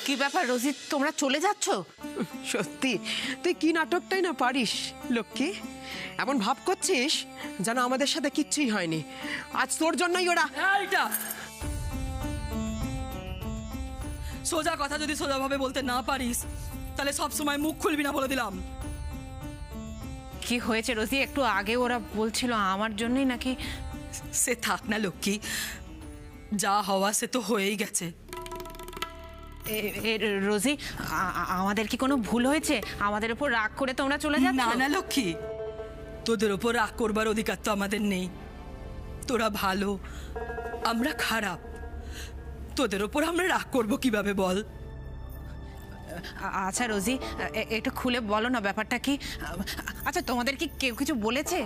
কি ব্যাপার রোজি, তোমরা চলে যাচ্ছ? সত্যি তুই কি নাটকটাই না পারিস লক্ষ্মী। এমন ভাব করছিস যেন আমাদের সাথে কিচ্ছুই হয়নি। আজ তোর জন্যই ওরা। এইটা সোজা কথা যদি সোজাভাবে বলতে না পারিস তাহলে সব সময় মুখ খুলবি না বলে দিলাম। কি হয়েছে রোজি? একটু আগে ওরা বলছিল আমার জন্যই নাকি। সে থাক না লক্ষ্মী, যা হওয়া সে তো হয়েই গেছে। রোজি, আমাদের কি কোনো ভুল হয়েছে? আমাদের উপর রাগ করে তোমরা চলে যাচ্ছ? না না লক্ষ্মী, তোদের ওপর রাগ করবার অধিকার তো আমাদের নেই। তোরা ভালো, আমরা খারাপ, তোদের ওপর আমরা রাগ করবো কিভাবে বল? আচ্ছা রোজি, একটু খুলে বলো না ব্যাপারটা কি। আচ্ছা, তোমাদের কি কেউ কিছু বলেছে?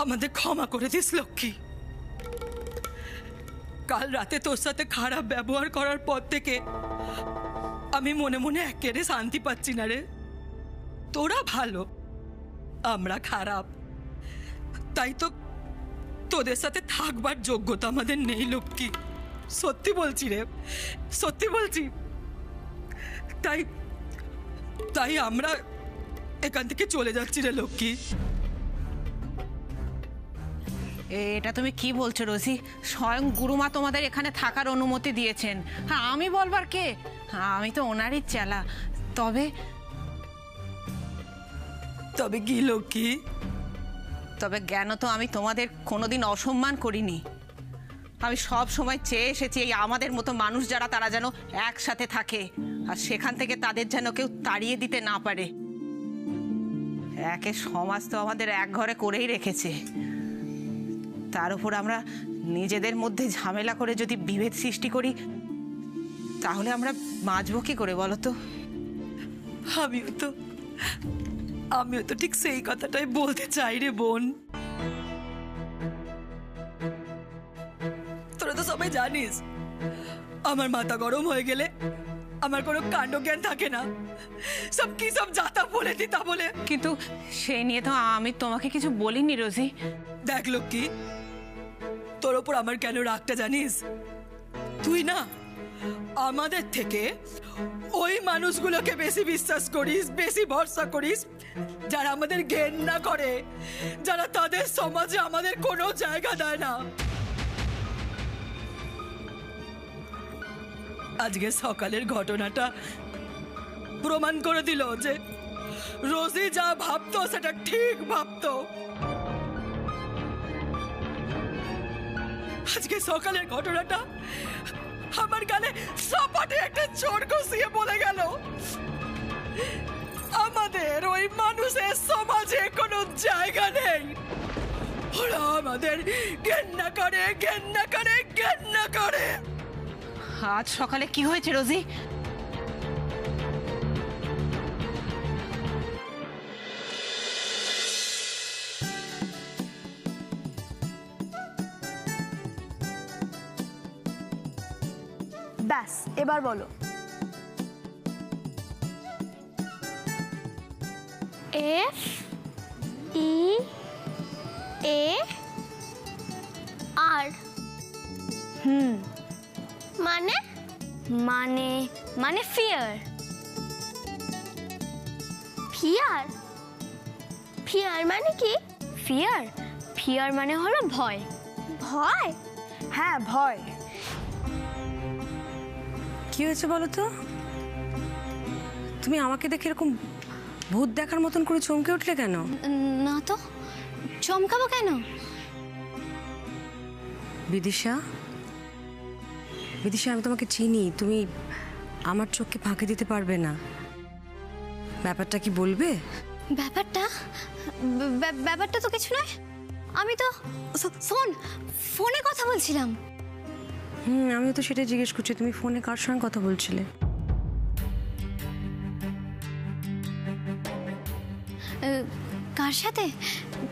আমাদের ক্ষমা করে দিস লক্ষ্মী। কাল রাতে তোর সাথে খারাপ ব্যবহার করার পর থেকে আমি মনে মনে একেবারে শান্তি পাচ্ছি না রে। তোরা ভালো, আমরা খারাপ, তাই তো তোদের সাথে থাকবার যোগ্যতা আমাদের নেই লক্ষ্মী। সত্যি বলছি রে, সত্যি বলছি। তাই তাই আমরা এখান থেকে চলে যাচ্ছি রে লক্ষ্মী। এটা তুমি কি বলছো রোজি? স্বয়ং গুরুমা তোমাদের এখানে থাকার অনুমতি দিয়েছেন। হ্যাঁ, আমি বলবার কে? আমি তো ওনারই চেলা। তবে তবে কি লক্ষ্মী? তবে জ্ঞান তো আমি তোমাদের কোনোদিন অসম্মান করিনি। আমি সব সময় চেয়ে এসেছি এই আমাদের মতো মানুষ যারা, তারা যেন একসাথে থাকে, আর সেখান থেকে তাদের যেন কেউ তাড়িয়ে দিতে না পারে। একে সমাজ তো আমাদের এক ঘরে করেই রেখেছে, তার উপর আমরা নিজেদের মধ্যে ঝামেলা করে যদি বিভেদ সৃষ্টি করি, তাহলে আমরা বাঁচবো কি করে বলো তো? আমিও তো ঠিক সেই কথাটাই বলতে চাই রে বোন। তোরা তো সবাই জানিস আমার মাথা গরম হয়ে গেলে আমার কোনো কাণ্ডজ্ঞান থাকে না, সব কি সব যাতা বলে দিতা বলে। কিন্তু সেই নিয়ে তো আমি তোমাকে কিছু বলিনি রোজি। দেখ লক্ষ্মী, তোর ওপর আমার কেন রাগটা জানিস? তুই না আমাদের থেকে ওই মানুষগুলোকে বেশি বিশ্বাস করিস, বেশি ভরসা করিস যারা আমাদের ঘেন্না করে, যারা তাদের সমাজে আমাদের কোনো জায়গা দেয় না। আজকে সকালের ঘটনাটা প্রমাণ করে দিল যে রোজি যা ভাবতো সেটা ঠিক ভাবতো। আজকে সকালের ঘটনাটা আমার গালে সাপাটে একটা চোট ঘষিয়ে বলে গেল আমাদের ওই মানুষের সমাজে কোনো জায়গা নেই। ওরা আমাদের ঘেন্না করে, ঘেন্না করে, ঘেন্না করে। আজ সকালে কি হয়েছে রোজি? ব্যাস, এবার বলো। এফ ই এ আর। মানে মানে মানে ফিয়ার। ফিয়ার? ফিয়ার মানে কি? ফিয়ার ফিয়ার মানে হলো ভয়। ভয়? হ্যাঁ, ভয়। কি হয়েছে বলো তো? তুমি আমাকে দেখে এরকম ভূত দেখার মতন করে চমকে উঠলে কেন? না তো, চমকাবো কেন? বিদিশা, বিদিশা, আমি তোমাকে চিনি। তুমি আমার চোখকে ফাঁকি দিতে পারবে না। ব্যাপারটা কি বলবে? ব্যাপারটা তো কিছু নয়। আমি তো ফোনে কথা বলছিলাম। আমিও তো সেটাই জিজ্ঞেস করছি, তুমি ফোনে কার সঙ্গে কথা বলছিলে? কার সাথে?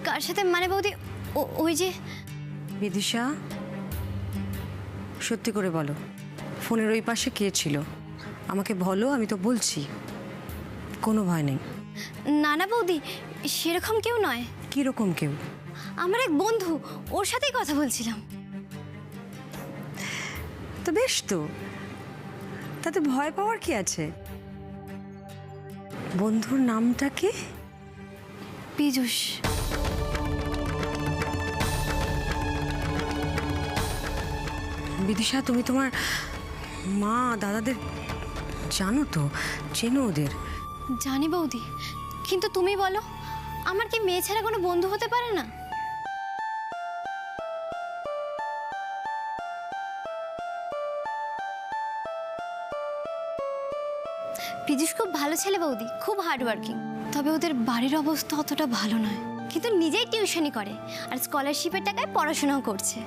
কার সাথে মানে বৌদি, ওই যে। বিদিশা, সত্যি করে বলো, ফোনের ওই পাশে কে ছিল? আমাকে বলো, আমি তো বলছি, কোনো ভয় নেই। না না বৌদি, সেরকম কেউ নয়। কিরকম কেউ? আমার এক বন্ধু, ওর সাথেই কথা বলছিলাম। তো বেশ তো, তাতে ভয় পাওয়ার কি আছে? বন্ধুর নামটা কি? পীযূষ। বিদিশা, তুমি তোমার মা দাদাদের জানো তো? চেনো ওদের? জানি বৌদি, কিন্তু তুমি বলো, আমার কি মেয়ে ছাড়া কোনো বন্ধু হতে পারে না? পীযূষ খুব ভালো ছেলে বৌদি, খুব হার্ডওয়ার্কিং। তবে ওদের বাড়ির অবস্থা অতটা ভালো নয়, কিন্তু নিজেই টিউশনি করে আর স্কলারশিপের টাকায় পড়াশোনাও করছে।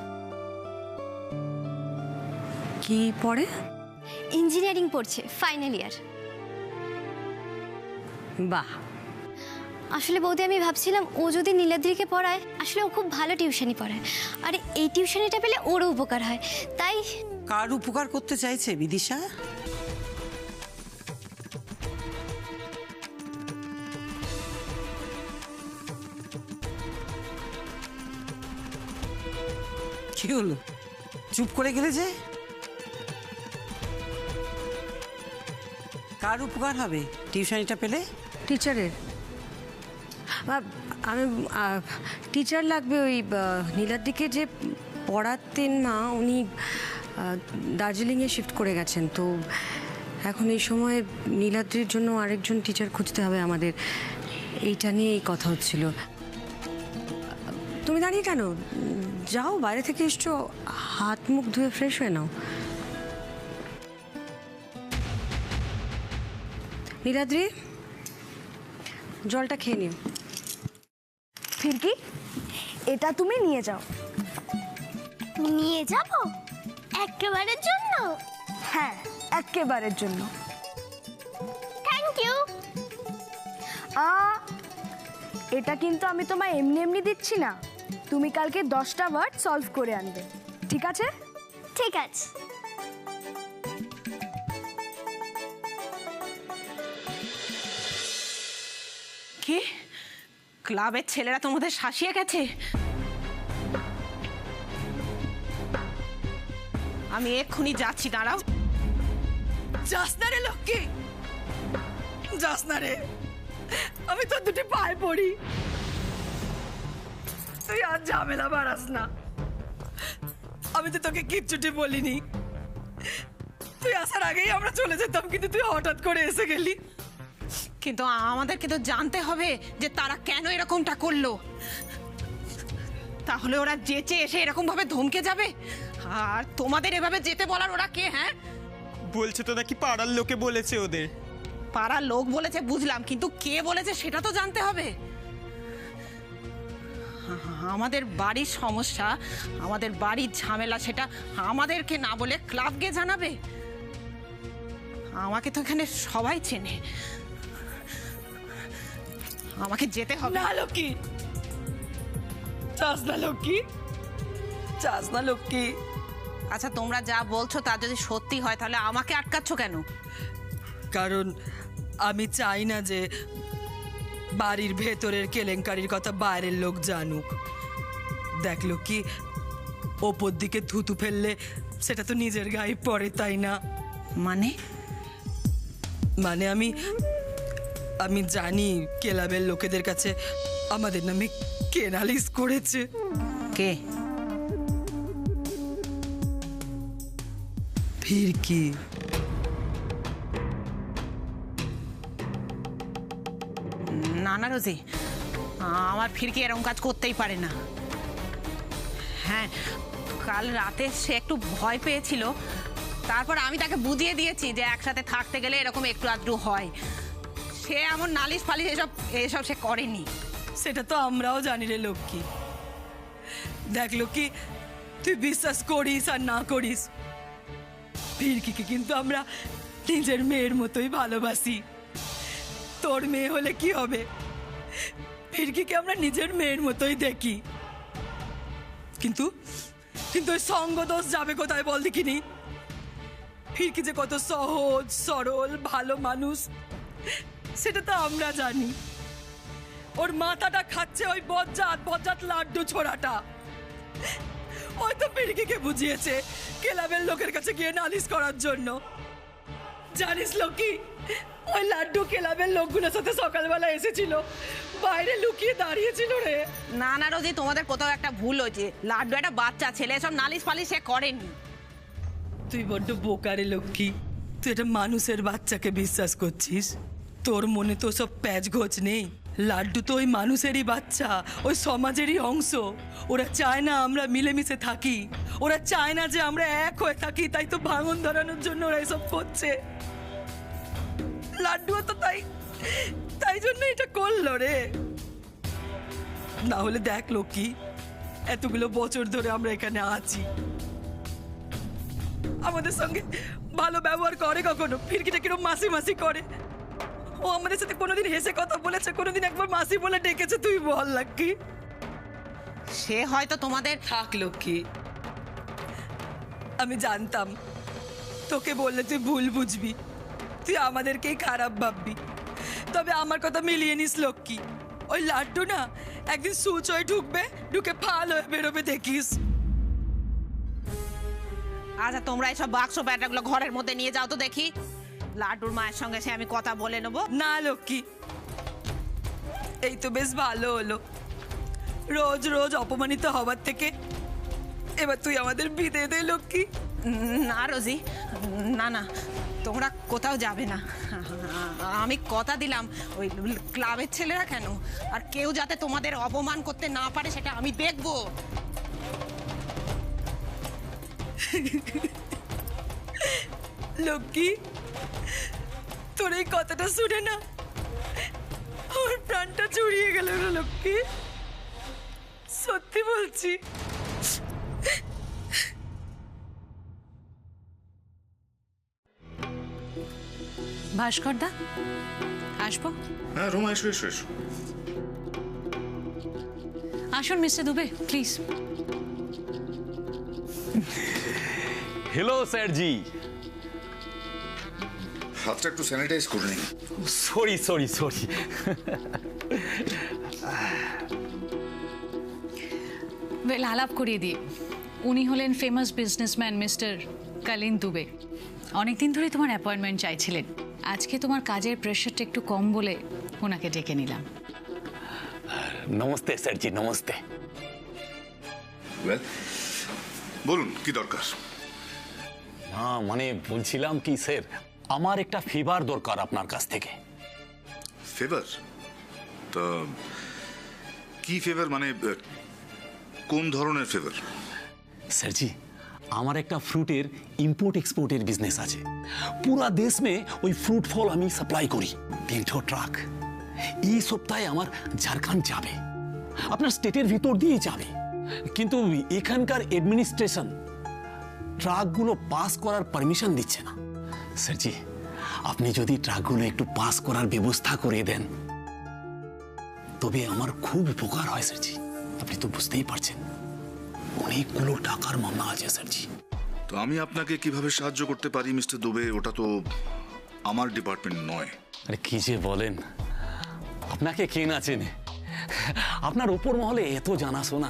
কি পড়ে? ইঞ্জিনিয়ারিং পড়ছে, ফাইনাল ইয়ার। বাহ। আসলে বৌদি, আমি ভাবছিলাম ও যদি নীলাদ্রিকে পড়ায়, আসলে ও খুব ভালো টিউশনি পড়ায়, আর এই টিউশনিটা পেলে ওরও উপকার হয়, তাই। কার উপকার করতে চাইছে বিদিশা? কি হলো, চুপ করে গেলে যে? কার উপকার হবে টিউশনিটা পেলে? টিচারের। আমি টিচার লাগবে। ওই নীলাদ্রিকে যে পড়াতেন মা, উনি দার্জিলিংয়ে শিফট করে গেছেন, তো এখন এই সময় নীলাদ্রির জন্য আরেকজন টিচার খুঁজতে হবে আমাদের। এইটা নিয়ে এই কথা হচ্ছিল। তুমি দাঁড়িয়ে কেন? যাও, বাইরে থেকে এসছো, হাত মুখ ধুয়ে ফ্রেশ হয়ে নাও। নীলাদ্রি, জলটা খেয়ে নিও। ফিরকি, এটা তুমি নিয়ে যাও। নিয়ে যাব একেবারের জন্য? হ্যাঁ, একেবারের জন্য। Thank you. এটা কিন্তু আমি তোমায় এমনি এমনি দিচ্ছি না। তুমি কালকে 10টা ওয়ার্ড সলভ করে আনবে, ঠিক আছে? ঠিক আছে। কি ক্লাবের ছেলেরা তোমাদের শাসিয়ে গেছে? আমি এক্ষুনি যাচ্ছি, দাঁড়াও। যাস না রে লক্ষ্মী, যাস না রে, আমি তো দুটি পায়ে পড়ি। তুই আর ঝামেলা বাড়াস না। আমি তো তোকে কিচ্ছুটি বলিনি। তুই আসার আগেই আমরা চলে যেতাম, কিন্তু তুই হঠাৎ করে এসে গেলি। কিন্তু আমাদের কিন্তু জানতে হবে যে তারা কেন এরকমটা করলো। তাহলে ওরা যেচে এসে এরকম ভাবে ধমকে যাবে। আর তোমাদের এভাবে যেতে বলার ওরা কে? হ্যাঁ, বলছে তো নাকি পাড়ার লোকে বলেছে ওদের। পাড়ার লোক বলেছে বুঝলাম, কিন্তু কে বলেছে সেটা তো জানতে হবে। আমাদের বাড়ির সমস্যা, আমাদের বাড়ির ঝামেলা, সেটা আমাদেরকে না বলে ক্লাবকে জানাবে? আমাকে তো এখানে সবাই চেনে, আমাকে যেতে হবে। না লক্ষ্মী, যাস না লক্ষ্মী, যাস না লক্ষ্মী। আচ্ছা, তোমরা যা বলছো তা যদি সত্যি হয়, তাহলে আমাকে আটকাচ্ছ কেন? কারণ আমি চাই না যে বাড়ির ভেতরের কেলেঙ্কারির কথা বাইরের লোক জানুক। দেখ লক্ষ্মী, ওপর দিকে থুতু ফেললে সেটা তো নিজের গায়ে পড়ে, তাই না? মানে আমি জানি ক্লাবের লোকেদের কাছে আমাদের নামে কে নালিশ করেছে। কে? ফিরকি। না না রোজি, আমার ফিরকি এরকম কাজ করতেই পারে না। হ্যাঁ, কাল রাতে সে একটু ভয় পেয়েছিল, তারপর আমি তাকে বুঝিয়ে দিয়েছি যে একসাথে থাকতে গেলে এরকম একটু আধটু হয়। সে এমন নালিশ ফালিশ এসব সে করেনি। সেটা তো আমরাও জানি রে লক্ষ্মী। দেখ লক্ষ্মী, তুই বিশ্বাস করিস আর না করিস, ফিরকিকে কিন্তু আমরা নিজের মেয়ের মতোই ভালোবাসি। তোর মেয়ে হলে কি হবে, ফিরকিকে আমরা নিজের মেয়ের মতোই দেখি। কিন্তু কিন্তু ওই সঙ্গ দোষ যাবে কোথায় বল দেখিনি? ফিরকি যে কত সহজ সরল ভালো মানুষ, সেটা তো আমরা জানি। ওর মাথাটা খাচ্ছে ওই বজ্জাত লাড্ডু ছোড়াটা। ওই তো ফিরকিকে বুঝিয়েছে ক্লাবের লোকের কাছে গিয়ে নালিশ করার জন্য। জানিস লক্ষ্মী, ওই লাড্ডু ক্লাবের লোকগুলোর সাথে সকালবেলা এসেছিল, বাইরে লুকিয়ে দাঁড়িয়েছিল রে। না না রোজি, তোমাদের কোথাও একটা ভুল হয়েছে। লাড্ডু একটা বাচ্চা ছেলে, এসব নালিশ ফালিশ সে করেনি। তুই বড্ড বোকারে লক্ষ্মী, তুই একটা মানুষের বাচ্চাকে বিশ্বাস করছিস। তোর মনে তো সব প্যাচ গোছ নেই। লাড্ডু তো ওই মানুষেরই বাচ্চা, ওই সমাজেরই অংশ। ওরা চায় না আমরা মিলেমিশে থাকি, ওরা চায় না যে আমরা এক হয়ে থাকি, তাই তো ভাঙন ধরানোর জন্য ওরা এসব করছে। লাড্ডুও তো তাই জন্য এটা করলো রে। না হলে দেখ লক্ষ্মী, এতগুলো বছর ধরে আমরা এখানে আছি, আমাদের সঙ্গে ভালো ব্যবহার করে কখনো? ফিরকিটা কিরম মাসি মাসি করে। ও আমাদের সাথে কোনোদিন হেসে কথা বলেছে? কোনোদিন একবার মাসি বলে ডেকেছে? তুই বল লক্ষ্মী। সে হয়তো তোমাদের থাক লক্ষ্মী, আমি জানতাম তোকে বললে তুই ভুল বুঝবি, তুই আমাদেরকেই খারাপ ভাববি। তবে আমার কথা মিলিয়ে নিস লক্ষ্মী, ওই লাড্ডু না একদিন সুচ হয়ে ঢুকবে, ঢুকে ফাল হয়ে বেরোবে, দেখিস। আচ্ছা তোমরা এসব বাক্স প্যাটাগুলো ঘরের মধ্যে নিয়ে যাও তো দেখি। লাড্ডুর মায়ের সঙ্গে সে আমি কথা বলে নেবো। না লক্ষ্মী, এই তো বেশ ভালো হলো। রোজ রোজ অপমানিত হবার থেকে এবার তুই আমাদের বিদে দে লক্ষ্মী। না রোজি, না না, তোমরা কোথাও যাবে না। আমি কথা দিলাম, ওই ক্লাবের ছেলেরা কেন আর কেউ যাতে তোমাদের অপমান করতে না পারে সেটা আমি দেখবো। লক্ষ্মী, তোর এই কথাটা শুনে না আমার প্রাণটা জুড়িয়ে গেল রে লক্ষ্মী, সত্যি বলছি। ভাস্কর দা, আসবো? হ্যাঁ রোমা, এসো এসো এসো। আসুন mister Dube, please. Hello sir ji. হাতটা একটু স্যানিটাইজ করে নিন। Sorry sorry sorry. ওয়েল, আলাপ করিয়ে দিই, উনি হলেন ফেমাস বিজনেসম্যান মিস্টার কালিন দুবে। অনেকদিন ধরে তোমার অ্যাপয়েন্টমেন্ট চাইছিলেন, আজকে তোমার কাজের প্রেশারটা একটু কম বলে ওনাকে ডেকে নিলাম। নমস্তে স্যার জি, নমস্তে। বলুন কি দরকার? না মানে বলছিলাম কি স্যার, আমার একটা ফেভার দরকার আপনার কাছ থেকে। ফেভার? তা কি ফেভার, মানে কোন ধরনের ফেভার? স্যার জি, আমার একটা ফ্রুটের ইম্পোর্ট এক্সপোর্টের বিজনেস আছে। পুরা দেশ মে ওই ফ্রুট ফল আমি সাপ্লাই করি। 3 ট্রাক এই সপ্তাহে আমার ঝাড়খণ্ড যাবে, আপনার স্টেটের ভিতর দিয়েই যাবে। কিন্তু এখানকার অ্যাডমিনিস্ট্রেশন ট্রাকগুলো পাস করার পারমিশন দিচ্ছে না। স্যার জি, আপনি যদি ট্রাকগুলো একটু পাস করার ব্যবস্থা করে দেন তবে আমার খুব উপকার হয় স্যার জি। আপনি তো বুঝতেই পারছেন অনেকগুলো টাকার মামলা আছে স্যার জি। তো আমি আপনাকে কিভাবে সাহায্য করতে পারি মিস্টার দুবে, ওটা তো আমার ডিপার্টমেন্ট নয়। আরে কি যে বলেন, আপনাকে কে না চেনে? আপনার উপর মহলে এত জানাশোনা,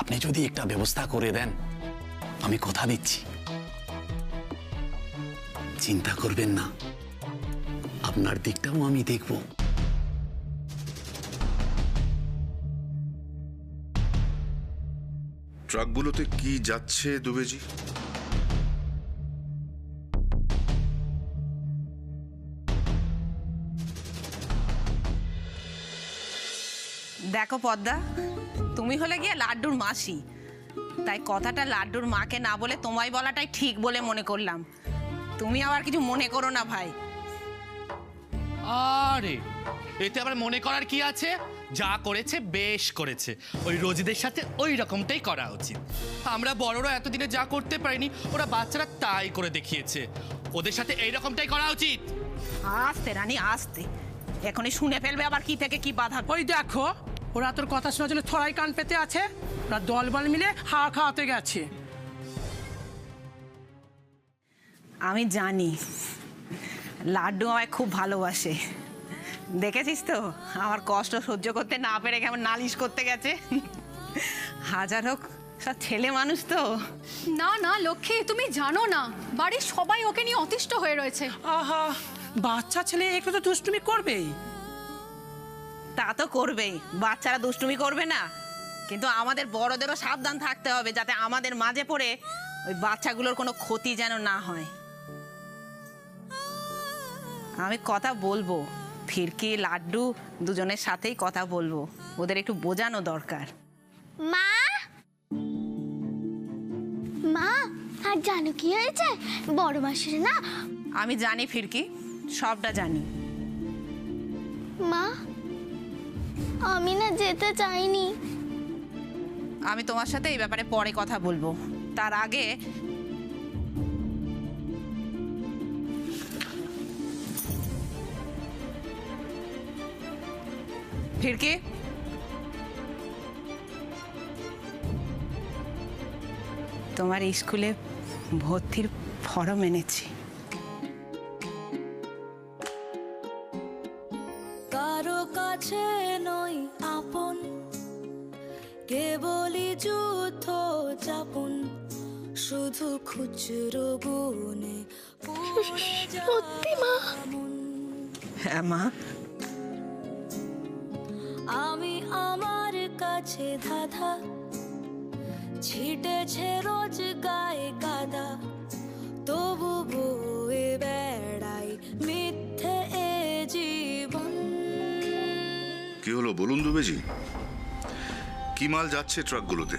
আপনি যদি একটা ব্যবস্থা করে দেন আমি কথা দিচ্ছি, চিন্তা করবেন না, আপনার দিকটাও আমি দেখব। ট্রাকগুলোতে কি যাচ্ছে দুবেজি? দেখো পদ্মা, তুমি হলে গিয়ে লাড্ডুর মাসি, তাই কথাটা লাড্ডুর মাকে না বলে তোমায় বলাটাই ঠিক বলে মনে করলাম। তুমি আবার কিছু মনে করো না ভাই। আরে এতে আবার মনে করার কি আছে? যা করেছে বেশ করেছে, ওই রোজিদের সাথে ওই রকমটাই করা উচিত। আমরা বড়রা এতদিনে যা করতে পারিনি ওরা বাচ্চারা তাই করে দেখিয়েছে, ওদের সাথে এই রকমটাই করা উচিত। আস্তে রানী আস্তে, এখনই শুনে ফেলবে আবার কি থেকে কি বাধা। ওই দেখো, ওরা তোর কথা শোনার জন্য থোড়াই কান পেতে আছে, ওরা দলবল মিলে হাওয়া খাওয়াতে গেছে। আমি জানি লাড্ডু আমায় খুব ভালোবাসে, দেখেছিস তো আমার কষ্ট সহ্য করতে না পেরে কেমন নালিশ করতে গেছে। হাজার হোক সব ছেলে মানুষ তো। না না লক্ষ্মী, তুমি জানো না বাড়ির সবাই ওকে নিয়ে অতিষ্ঠ হয়ে রয়েছে। আহা, বাচ্চা ছেলে একটু তো দুষ্টুমি করবেই। তা তো করবেই, বাচ্চারা দুষ্টুমি করবে না? কিন্তু আমাদের বড়দেরও সাবধান থাকতে হবে যাতে আমাদের মাঝে পড়ে ওই বাচ্চাগুলোর কোনো ক্ষতি যেন না হয়। আমি কথা বলবো, ফিরকি লাড্ডু দুজনের সাথেই কথা বলবো, ওদের একটু বোঝানো দরকার। মা, মা, আর জানো কি হয়েছে? বড় মাসির না। আমি জানি ফিরকি, সবটা জানি। মা, আমি না যেতে চাইনি। আমি তোমার সাথে এই ব্যাপারে পরে কথা বলবো, তার আগে ফিরকি, তোমার স্কুলে ভর্তির ফর্ম এনেছি। কারো কাছে নই আপন, কেবলই যুদ্ধ যাপন, শুধু খুচরো গুনে সত্যি মা? হ্যাঁ মা। আমি আমার কাছে ধাঁধা, ছিটেছে রোজ গায়ে কাদা, তবু বয়ে বেড়াই মিথ্যে এ জীবন। কি হলো বলুন দুবেজি, কি মাল যাচ্ছে ট্রাকগুলোতে?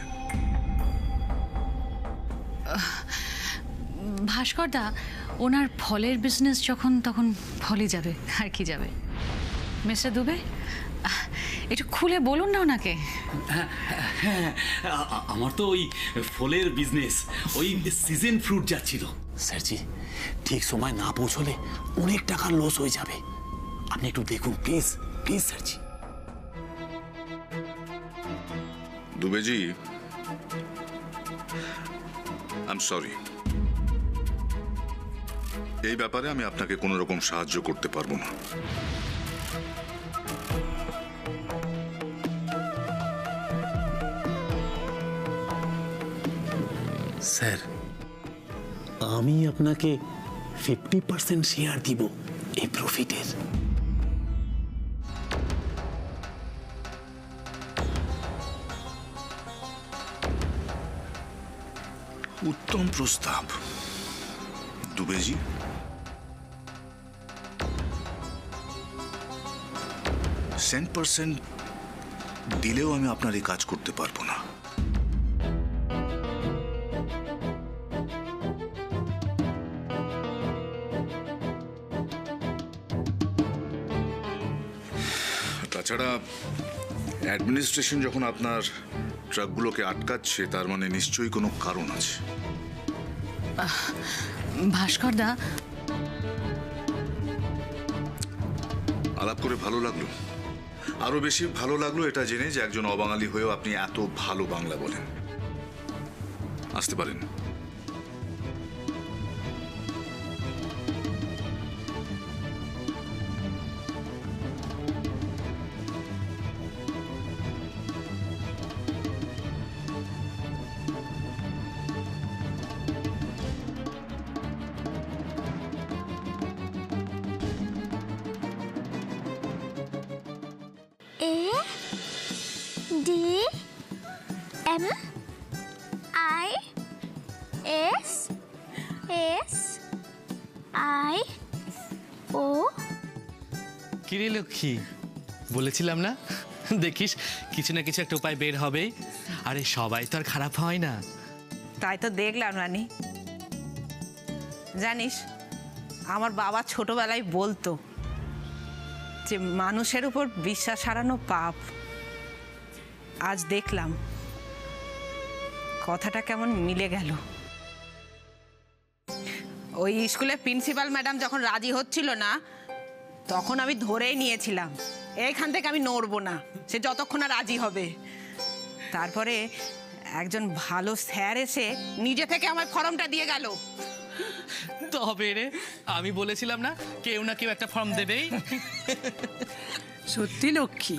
ভাস্করদা, ওনার ফলের বিজনেস যখন তখন ফলই যাবে, আর কি যাবে। মিস্টার দুবে, একটু খুলে বলুন না ওনাকে। হ্যাঁ, আমার তো ওই ফলের বিজনেস, ওই সিজন ফ্রুট যাচ্ছিল। স্যারজি, ঠিক সময় না পৌঁছলে অনেক টাকার লস হয়ে যাবে, আপনি একটু দেখুন প্লিজ, প্লিজ স্যারজি। দুবেজি, আই এম সরি, এই ব্যাপারে আমি আপনাকে কোনো রকম সাহায্য করতে পারবো না। স্যার, আমি আপনাকে 50% শেয়ার দিব এই প্রফিটের। উত্তম প্রস্তাব দুবেজি। 10% দিলেও আমি আপনার এই কাজ করতে পারবো না। তাছাড়া অ্যাডমিনিস্ট্রেশন যখন আপনার ট্রাকগুলোকে আটকাচ্ছে, তার মানে নিশ্চয়ই কোনো কারণ আছে। ভাস্করদা, আলাপ করে ভালো লাগলো, আরো বেশি ভালো লাগলো এটা জেনে যে একজন অবাঙালি হয়েও আপনি এত ভালো বাংলা বলেন। আসতে পারেন। M I S S I O। কিরে লক্ষ্মী, বলেছিলাম না, দেখিস কিছু না কিছু একটা উপায় বের হবেই। আরে সবাই তো আর খারাপ হয় না। তাই তো দেখলাম রানী। জানিস, আমার বাবা ছোটবেলায় বলতো যে মানুষের উপর বিশ্বাস হারানো পাপ। আজ দেখলাম কথাটা কেমন মিলে গেল। ওই স্কুলের প্রিন্সিপাল ম্যাডাম যখন রাজি হচ্ছিল না, তখন আমি ধরেই নিয়েছিলাম এইখান থেকে আমি নড়বো না, সে যতক্ষণ না রাজি হবে। তারপরে একজন ভালো স্যার এসে নিজে থেকে আমার ফর্মটা দিয়ে গেল। তবে রে, আমি বলেছিলাম না কেউ না কেউ একটা ফর্ম দেবেই। সত্যি লক্ষ্মী,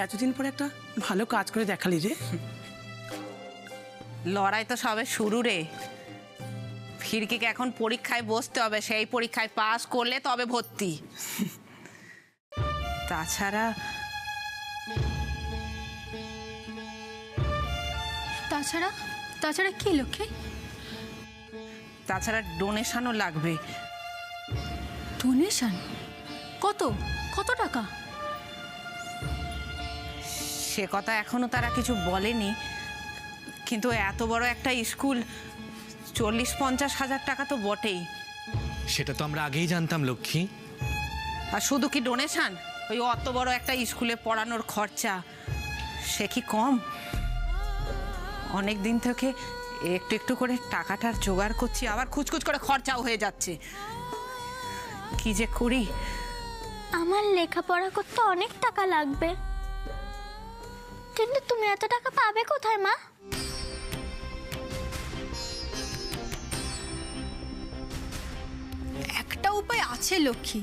এতদিন পরে একটা ভালো কাজ করে দেখালি রে। লড়াই তো সবে শুরু রে। ফিরকিকে এখন পরীক্ষায় বসতে হবে, সেই পরীক্ষায় পাস করলে তবে ভর্তি। তাছাড়া তাছাড়া তাছাড়া কি লক্ষ্মী? তাছাড়া ডোনেশনও লাগবে। ডোনেশন? কত কত টাকা? সে কথা এখনো তারা কিছু বলেনি, কিন্তু এত বড় একটা স্কুল 40-50 হাজার টাকা তো বটেই। সেটা তো আমরা আগেই জানতাম লক্ষ্মী। আর শুধু কি ডোনেশন? ওই অত বড় একটা স্কুলে পড়ানোর খরচা সে কি কম? অনেক দিন থেকে একটু একটু করে টাকাটার জোগাড় করছি, আবার খুচখুচ করে খরচাও হয়ে যাচ্ছে। কি যে করি। আমার লেখাপড়া করতে অনেক টাকা লাগবে, কিন্তু তুমি এত টাকা পাবে কোথায় মা? একটা উপায় আছে লক্ষ্মী,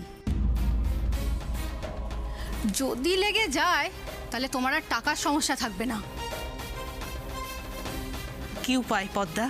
যদি লেগে যায় তাহলে তোমার আর টাকার সমস্যা থাকবে না। কি উপায় পদ্মা?